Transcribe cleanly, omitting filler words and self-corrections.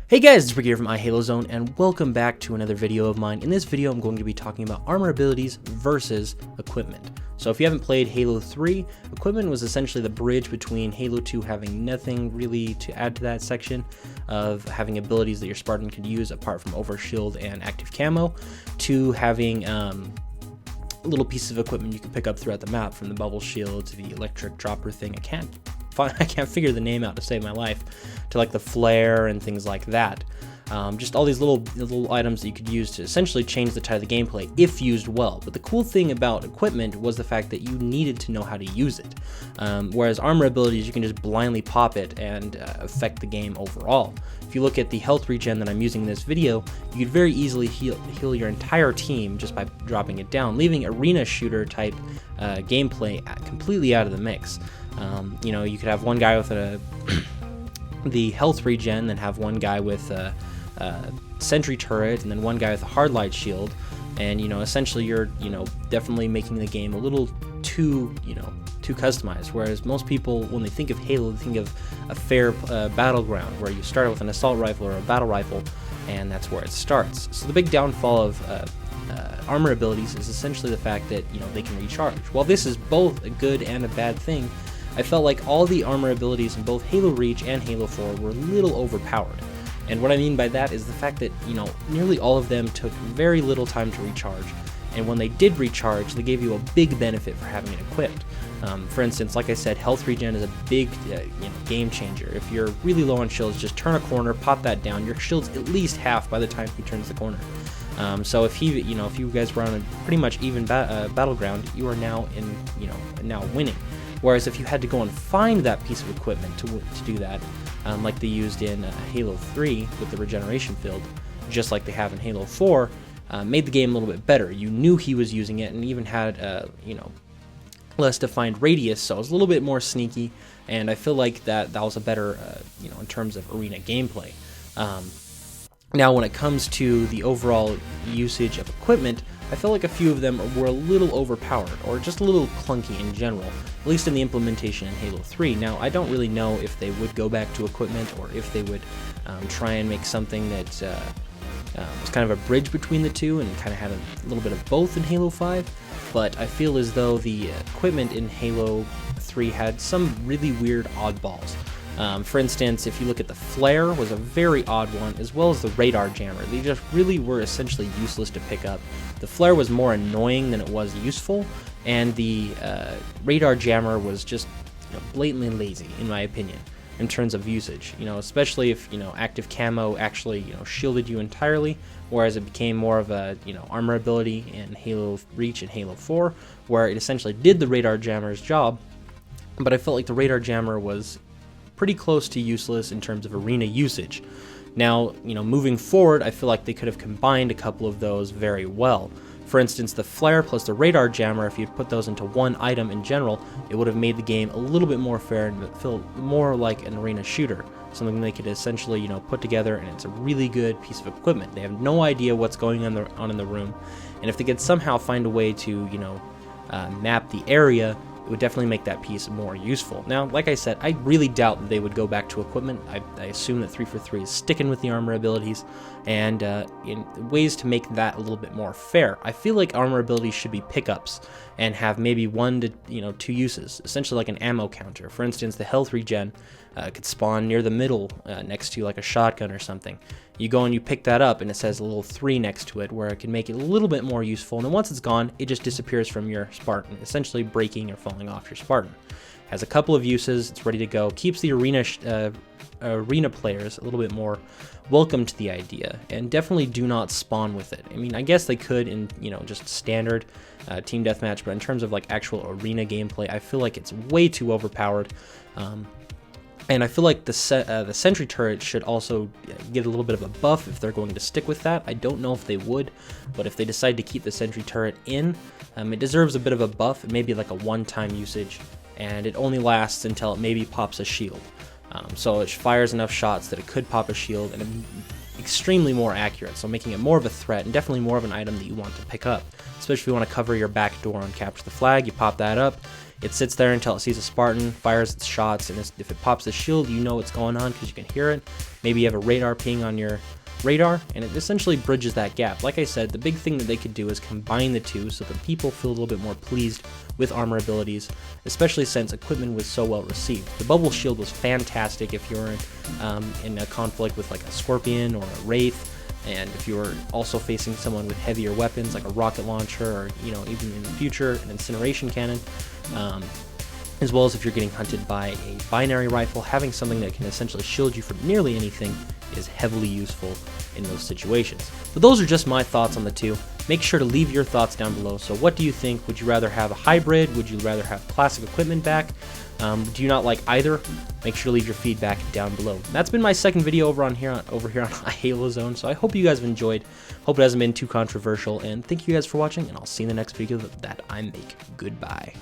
Hey guys, it's Rick here from iHaloZone, and welcome back to another video of mine. In this video, I'm going to be talking about armor abilities versus equipment. So if you haven't played Halo 3, equipment was essentially the bridge between Halo 2 having nothing really to add to that section of having abilities that your Spartan could use apart from overshield and active camo, to having little pieces of equipment you can pick up throughout the map, from the bubble shield to the electric dropper thing. I can't figure the name out to save my life, to like the flare and things like that. Just all these little items that you could use to essentially change the tide of the gameplay if used well. But the cool thing about equipment was the fact that you needed to know how to use it. Whereas armor abilities, you can just blindly pop it and affect the game overall. If you look at the health regen that I'm using in this video, you could very easily heal your entire team just by dropping it down, leaving arena shooter type gameplay completely out of the mix. You know, you could have one guy with the health regen, then have one guy with a sentry turret, and then one guy with a hard light shield, and essentially you're definitely making the game a little too customized. Whereas most people, when they think of Halo, they think of a fair battleground where you start with an assault rifle or a battle rifle, and that's where it starts. So the big downfall of armor abilities is essentially the fact that they can recharge. While this is both a good and a bad thing, I felt like all the armor abilities in both Halo Reach and Halo 4 were a little overpowered. And what I mean by that is the fact that, nearly all of them took very little time to recharge. And when they did recharge, they gave you a big benefit for having it equipped. For instance, like I said, health regen is a big game changer. If you're really low on shields, just turn a corner, pop that down. Your shield's at least half by the time he turns the corner. So if if you guys were on a pretty much even battleground, you are now now winning. Whereas if you had to go and find that piece of equipment to do that, like they used in Halo 3 with the regeneration field, just like they have in Halo 4, made the game a little bit better. You knew he was using it, and even had less defined radius, so it was a little bit more sneaky. And I feel like that was a better in terms of arena gameplay. Now, when it comes to the overall usage of equipment, I feel like a few of them were a little overpowered, or just a little clunky in general, at least in the implementation in Halo 3. Now, I don't really know if they would go back to equipment, or if they would try and make something that was kind of a bridge between the two, and kind of had a little bit of both in Halo 5, but I feel as though the equipment in Halo 3 had some really weird oddballs. For instance, if you look at the flare, was a very odd one, as well as the radar jammer. They just really were essentially useless to pick up. The flare was more annoying than it was useful, and the radar jammer was just blatantly lazy, in my opinion, in terms of usage. Especially if active camo actually shielded you entirely, whereas it became more of a armor ability in Halo Reach and Halo 4, where it essentially did the radar jammer's job. But I felt like the radar jammer was pretty close to useless in terms of arena usage. Now, moving forward, I feel like they could have combined a couple of those very well. For instance, the flare plus the radar jammer, if you put those into one item in general, it would have made the game a little bit more fair and feel more like an arena shooter. Something they could essentially, put together, and it's a really good piece of equipment. They have no idea what's going on in the room, and if they could somehow find a way to, map the area, it would definitely make that piece more useful. Now, like I said, I really doubt that they would go back to equipment. I assume that 343 is sticking with the armor abilities, and in ways to make that a little bit more fair. I feel like armor abilities should be pickups and have maybe 1 to 2 uses, essentially like an ammo counter. For instance, the health regen could spawn near the middle next to like a shotgun or something. You go and you pick that up, and it says a little 3 next to it, where it can make it a little bit more useful. And then once it's gone, it just disappears from your Spartan, essentially breaking or falling off your Spartan. Has a couple of uses. It's ready to go. Keeps the arena players a little bit more welcome to the idea, and definitely do not spawn with it. I mean, I guess they could in just standard team deathmatch, but in terms of like actual arena gameplay, I feel like it's way too overpowered. And I feel like the sentry turret should also get a little bit of a buff if they're going to stick with that. I don't know if they would, but if they decide to keep the sentry turret in, it deserves a bit of a buff. It may be like a one-time usage, and it only lasts until it maybe pops a shield. So it fires enough shots that it could pop a shield, and extremely more accurate, so making it more of a threat, and definitely more of an item that you want to pick up. Especially if you want to cover your back door and capture the flag, you pop that up, It sits there until it sees a Spartan, fires its shots, and if it pops the shield, you know what's going on because you can hear it. Maybe you have a radar ping on your radar, and it essentially bridges that gap. Like I said, the big thing that they could do is combine the two so that people feel a little bit more pleased with armor abilities, especially since equipment was so well received. The bubble shield was fantastic if you're in a conflict with like a Scorpion or a Wraith, and if you're also facing someone with heavier weapons like a rocket launcher, or even in the future an incineration cannon, as well as if you're getting hunted by a binary rifle, having something that can essentially shield you from nearly anything is heavily useful in those situations. But those are just my thoughts on the two. Make sure to leave your thoughts down below. So what do you think? Would you rather have a hybrid? Would you rather have classic equipment back? Do you not like either? Make sure to leave your feedback down below. That's been my second video over here on Halo Zone, so I hope you guys have enjoyed. Hope it hasn't been too controversial, and thank you guys for watching, and I'll see you in the next video that I make. Goodbye.